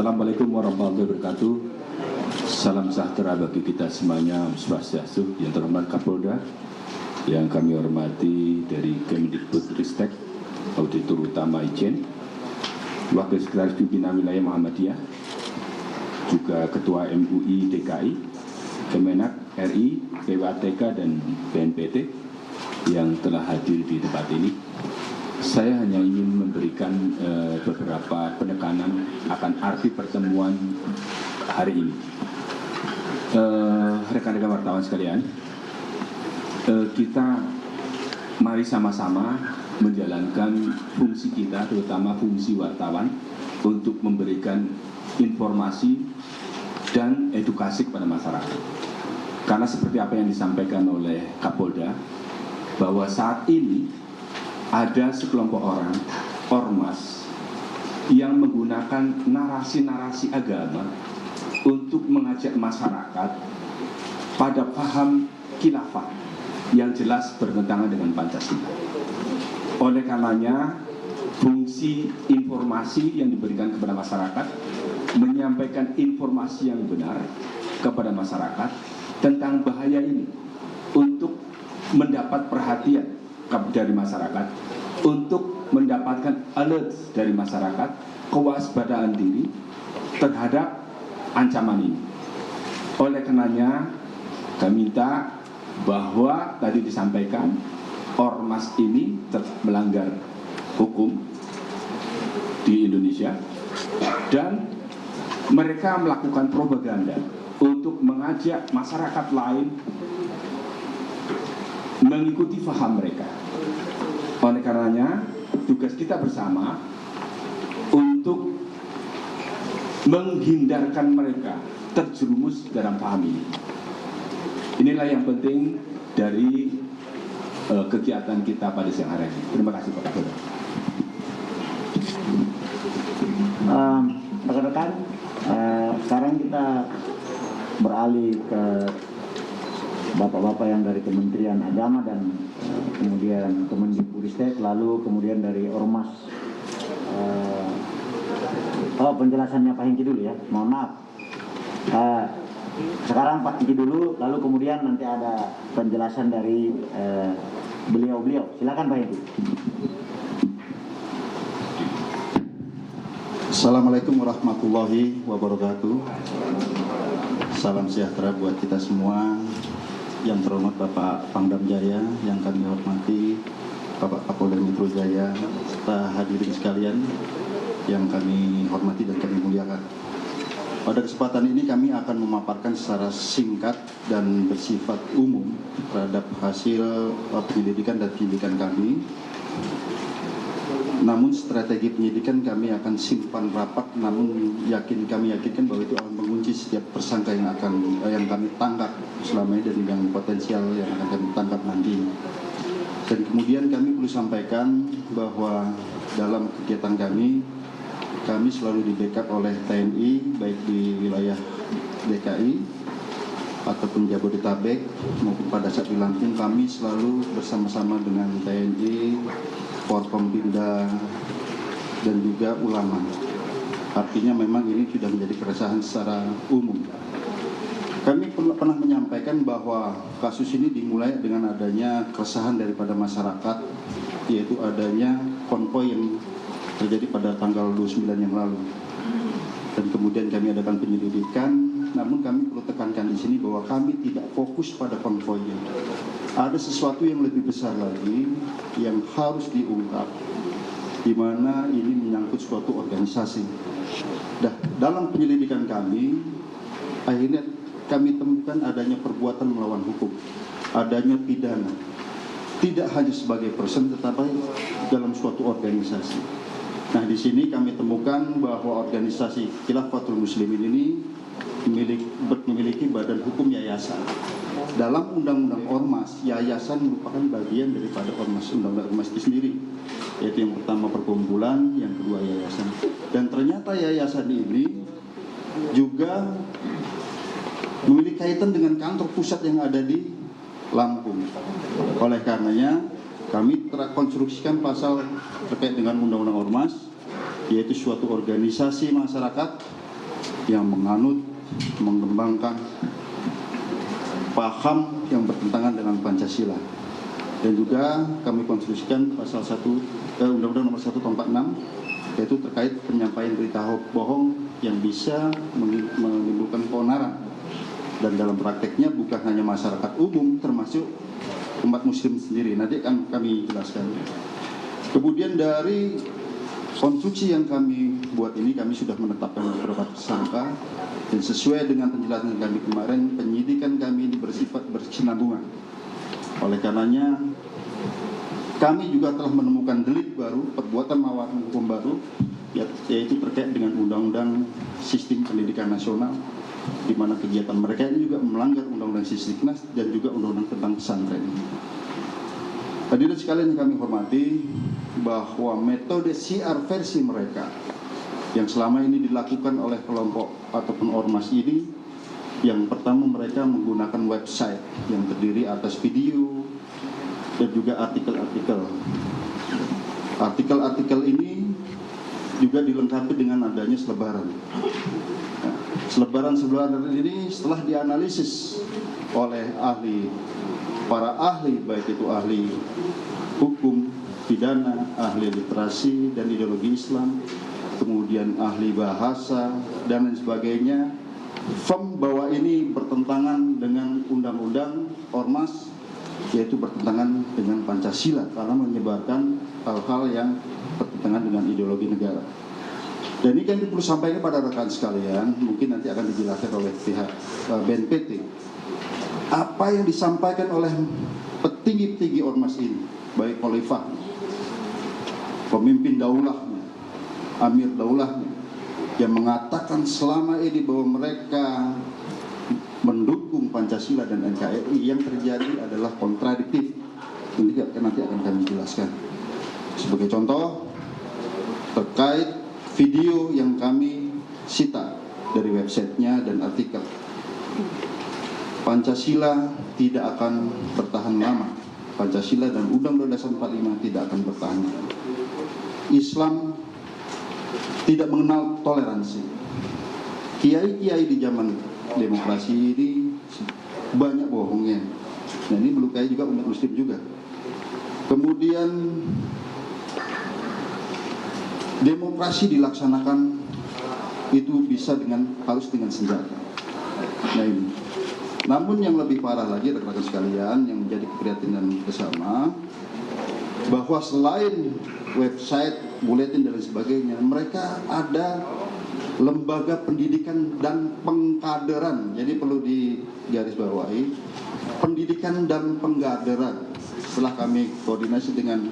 Assalamualaikum warahmatullahi wabarakatuh. Salam sejahtera bagi kita semuanya, Om Swastiastu. Yang terhormat Kapolda, yang kami hormati dari Kemdikbudristek, Auditor Utama Ijen, Wakil Sekretaris Pimpinan Wilayah Muhammadiyah, juga Ketua MUI DKI, Kemenak RI, PWTK dan BNPT yang telah hadir di tempat ini. Saya hanya ingin memberikan beberapa penekanan akan arti pertemuan hari ini. Rekan-rekan wartawan sekalian, kita mari sama-sama menjalankan fungsi kita, terutama fungsi wartawan, untuk memberikan informasi dan edukasi kepada masyarakat. Karena seperti apa yang disampaikan oleh Kapolda, bahwa saat ini ada sekelompok orang, ormas, yang menggunakan narasi-narasi agama untuk mengajak masyarakat pada paham khilafah yang jelas bertentangan dengan Pancasila. Oleh karenanya, fungsi informasi yang diberikan kepada masyarakat, menyampaikan informasi yang benar kepada masyarakat tentang bahaya ini, untuk mendapat perhatian dari masyarakat, untuk mendapatkan alert dari masyarakat, kewaspadaan diri terhadap ancaman ini. Oleh karenanya, kami minta bahwa tadi disampaikan ormas ini melanggar hukum di Indonesia dan mereka melakukan propaganda untuk mengajak masyarakat lain mengikuti faham mereka. Oleh karenanya, tugas kita bersama untuk menghindarkan mereka terjerumus dalam paham ini. Inilah yang penting dari kegiatan kita pada siang hari ini. Terima kasih Pak Kapolda. Rekan-rekan, sekarang kita beralih ke bapak-bapak yang dari Kementerian Agama dan kemudian Kemendikbudristek, lalu kemudian dari Ormas. Penjelasannya Pak Hengki dulu ya, mohon maaf. Sekarang Pak Hengki dulu, lalu kemudian nanti ada penjelasan dari beliau-beliau. Silakan Pak Hengki. Assalamualaikum warahmatullahi wabarakatuh. Salam sejahtera buat kita semua. Yang terhormat Bapak Pangdam Jaya, yang kami hormati Bapak Kapolda Metro Jaya, serta hadirin sekalian yang kami hormati dan kami muliakan. Pada kesempatan ini kami akan memaparkan secara singkat dan bersifat umum terhadap hasil penyelidikan dan penyidikan kami. Namun strategi penyidikan kami akan simpan rapat, namun kami yakinkan bahwa itu akan mengunci setiap tersangka yang kami tangkap selama ini dan yang potensial yang akan kami tangkap nanti. Dan kemudian kami perlu sampaikan bahwa dalam kegiatan kami selalu di backup oleh TNI, baik di wilayah DKI ataupun Jabodetabek maupun pada saat di Lampung, kami selalu bersama-sama dengan TNI, Forkompimda dan juga ulama. Artinya memang ini sudah menjadi keresahan secara umum. Kami pernah menyampaikan bahwa kasus ini dimulai dengan adanya keresahan daripada masyarakat, yaitu adanya konvoi yang terjadi pada tanggal 29 yang lalu. Dan kemudian kami adakan penyelidikan, namun kami perlu tekankan di sini bahwa kami tidak fokus pada konvoinya. Ada sesuatu yang lebih besar lagi yang harus diungkap, di mana ini menyangkut suatu organisasi. Dalam penyelidikan kami, akhirnya kami temukan adanya perbuatan melawan hukum, adanya pidana, tidak hanya sebagai person, tetapi dalam suatu organisasi. Nah, di sini kami temukan bahwa organisasi Khilafatul Muslimin ini memiliki badan hukum yayasan. Dalam Undang-Undang Ormas, yayasan merupakan bagian daripada ormas, Undang-Undang Ormas itu sendiri, yaitu yang pertama perkumpulan, yang kedua yayasan. Dan ternyata yayasan ini juga memiliki kaitan dengan kantor pusat yang ada di Lampung. Oleh karenanya, kami terkonstruksikan pasal terkait dengan Undang-Undang Ormas, yaitu suatu organisasi masyarakat yang menganut, mengembangkan paham yang bertentangan dengan Pancasila. Dan juga kami konstruksikan pasal 1 Undang-Undang Nomor 1 Tahun 46, yaitu terkait penyampaian berita bohong yang bisa menimbulkan keonaran. Dan dalam prakteknya bukan hanya masyarakat umum, termasuk umat muslim sendiri. Nanti akan kami jelaskan. Kemudian dari konstruksi yang kami buat ini, kami sudah menetapkan beberapa tersangka, dan sesuai dengan penjelasan kami kemarin, penyidikan kami ini bersifat berkesinambungan. Oleh karenanya, kami juga telah menemukan delik baru, perbuatan melawan hukum baru, yaitu terkait dengan Undang-Undang Sistem Pendidikan Nasional, di mana kegiatan mereka ini juga melanggar Undang-Undang Sisdiknas dan juga Undang-Undang tentang pesantren. Hadirin sekalian yang kami hormati, bahwa metode siar versi mereka yang selama ini dilakukan oleh kelompok ataupun ormas ini, yang pertama mereka menggunakan website yang terdiri atas video dan juga artikel-artikel. Artikel-artikel ini juga dilengkapi dengan adanya selebaran. Selebaran-selebaran ini setelah dianalisis oleh para ahli, baik itu ahli hukum, pidana, ahli literasi dan ideologi Islam, kemudian ahli bahasa dan lain sebagainya, firm bahwa ini bertentangan dengan undang-undang ormas, yaitu bertentangan dengan Pancasila karena menyebarkan hal-hal yang bertentangan dengan ideologi negara. Dan ini kan perlu sampaikan kepada rekan sekalian, mungkin nanti akan dijelaskan oleh pihak BNPT. Apa yang disampaikan oleh petinggi-petinggi ormas ini, baik khalifah, pemimpin daulahnya, amir daulahnya, yang mengatakan selama ini bahwa mereka mendukung Pancasila dan NKRI, yang terjadi adalah kontradiktif. Ini nanti akan kami jelaskan. Sebagai contoh, terkait video yang kami sita dari websitenya dan artikel, Pancasila tidak akan bertahan lama. Pancasila dan Undang-Undang Dasar 45 tidak akan bertahan lama. Islam tidak mengenal toleransi. Kiai-kiai di zaman demokrasi ini banyak bohongnya. Nah, ini melukai juga umat muslim juga. Kemudian demokrasi dilaksanakan itu bisa harus dengan senjata. Nah, ini. Namun yang lebih parah lagi, rekan-rekan sekalian, yang menjadi keprihatinan bersama, bahwa selain website, buletin dan lain sebagainya, mereka ada lembaga pendidikan dan pengkaderan. Jadi perlu digarisbawahi, pendidikan dan pengkaderan. Setelah kami koordinasi dengan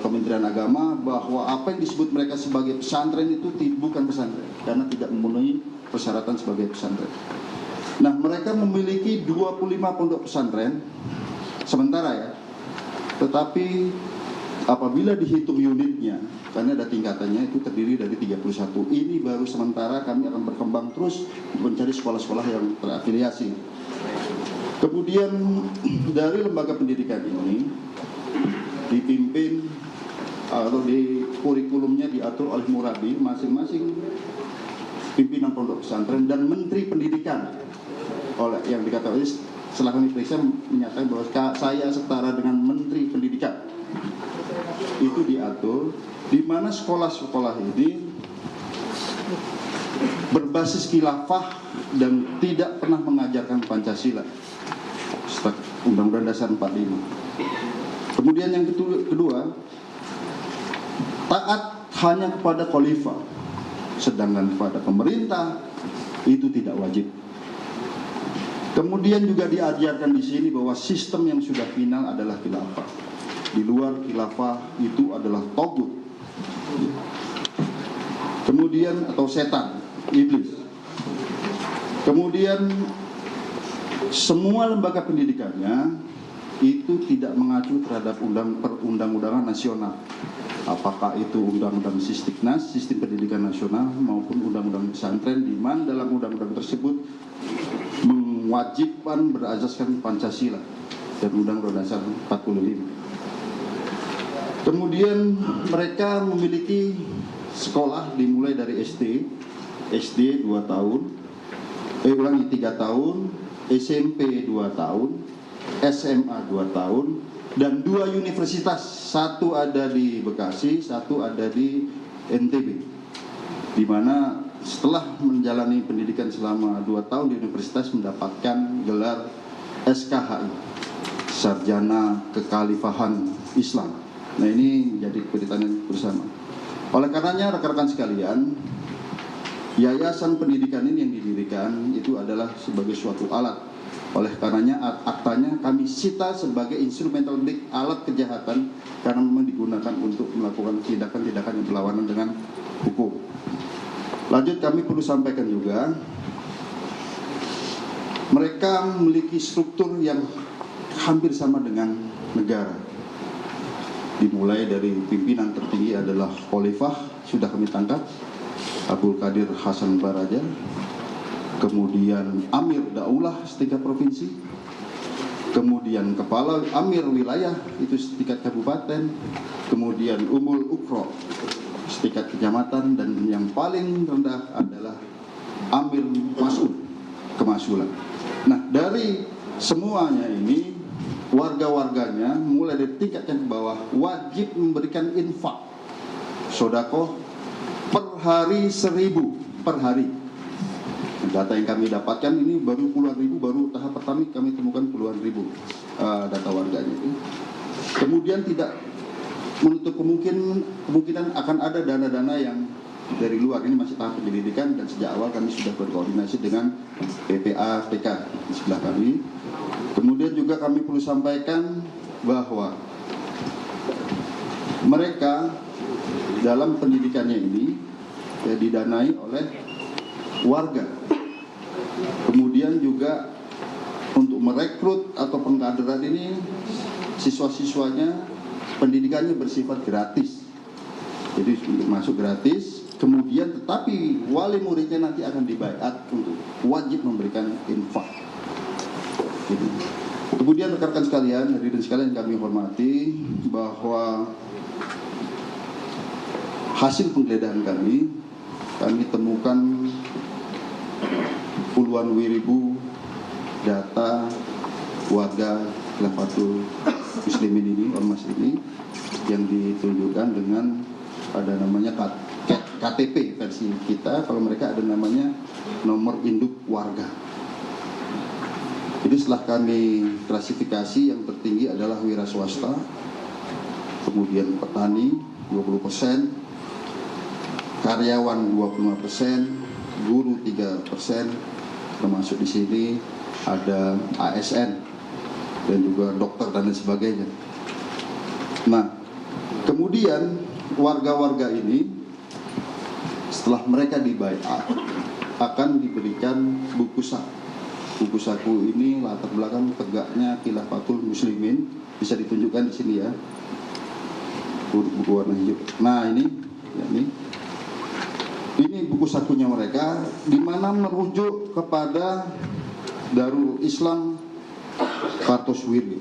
Kementerian Agama, bahwa apa yang disebut mereka sebagai pesantren itu bukan pesantren, karena tidak memenuhi persyaratan sebagai pesantren. Nah, mereka memiliki 25 pondok pesantren sementara ya, tetapi apabila dihitung unitnya, karena ada tingkatannya, itu terdiri dari 31. Ini baru sementara, kami akan berkembang terus mencari sekolah-sekolah yang terafiliasi. Kemudian dari lembaga pendidikan ini dipimpin atau di kurikulumnya diatur oleh murabi masing-masing pimpinan pondok pesantren dan menteri pendidikan, oleh yang dikatakan setelah kami periksa menyatakan bahwa saya setara dengan menteri pendidikan. Itu diatur di mana sekolah-sekolah ini berbasis khilafah dan tidak pernah mengajarkan Pancasila, Undang-Undang Dasar 45. Kemudian yang kedua, taat hanya kepada khalifah, sedangkan kepada pemerintah itu tidak wajib. Kemudian juga diajarkan di sini bahwa sistem yang sudah final adalah khilafah. Di luar khilafah itu adalah togut. Kemudian atau setan, iblis. Kemudian semua lembaga pendidikannya itu tidak mengacu terhadap perundang-undangan nasional. Apakah itu Undang-Undang Sisdiknas, Sistem Pendidikan Nasional, maupun Undang-Undang Pesantren, di mana dalam undang-undang tersebut mewajibkan berasaskan Pancasila dan Undang-Undang Dasar 45. Kemudian mereka memiliki sekolah dimulai dari SD SD 2 tahun, 3 tahun, SMP 2 tahun, SMA 2 tahun, dan 2 universitas, satu ada di Bekasi, satu ada di NTB, di mana setelah menjalani pendidikan selama 2 tahun di universitas mendapatkan gelar SKHI, Sarjana Kekhalifahan Islam. Nah, ini menjadi keprihatinan bersama. Oleh karenanya rekan-rekan sekalian, yayasan pendidikan ini yang didirikan itu adalah sebagai suatu alat. Oleh karenanya aktanya kami sita sebagai instrumental big, alat kejahatan, karena memang digunakan untuk melakukan tindakan-tindakan yang berlawanan dengan hukum. Lanjut, kami perlu sampaikan juga, mereka memiliki struktur yang hampir sama dengan negara. Dimulai dari pimpinan tertinggi adalah Khalifah, sudah kami tangkap, Abdul Qadir Hasan Baraja, kemudian Amir Daulah setingkat provinsi, kemudian Kepala Amir Wilayah itu setingkat kabupaten, kemudian Umul Ukro setingkat kecamatan, dan yang paling rendah adalah Amir Mas'ud Kemasulan. Nah, dari semuanya ini warga-warganya mulai dari tingkat yang ke bawah wajib memberikan infak sodakoh per hari 1.000 per hari. Data yang kami dapatkan ini baru puluhan ribu, baru tahap pertama kami temukan puluhan ribu data warganya itu. Kemudian tidak menutup kemungkinan akan ada dana-dana yang dari luar. Ini masih tahap penyelidikan, dan sejak awal kami sudah berkoordinasi dengan PPAPK di sebelah kami. Kemudian juga kami perlu sampaikan bahwa mereka dalam pendidikannya ini didanai oleh warga. Kemudian juga untuk merekrut atau pengkaderan ini, siswa-siswanya pendidikannya bersifat gratis. Jadi untuk masuk gratis, kemudian tetapi wali muridnya nanti akan dibaiat untuk wajib memberikan infak. Gitu. Kemudian rekan-rekan sekalian, hadirin sekalian yang kami hormati, bahwa hasil penggeledahan kami temukan puluhan ribu data warga Khilafatul Muslimin ini, ormas ini, yang ditunjukkan dengan ada namanya KTP versi kita, kalau mereka ada namanya nomor induk warga. Jadi setelah kami klasifikasi, yang tertinggi adalah wira swasta, kemudian petani 20%, karyawan 25%, guru 3%, termasuk di sini ada ASN dan juga dokter dan lain sebagainya. Nah, kemudian warga-warga ini setelah mereka dibaiat akan diberikan buku saku. Buku saku ini latar belakang tegaknya Khilafatul Muslimin, bisa ditunjukkan di sini ya, buku warna hijau. Nah, ini buku sakunya mereka, di mana merujuk kepada Darul Islam Kartosuwiryo.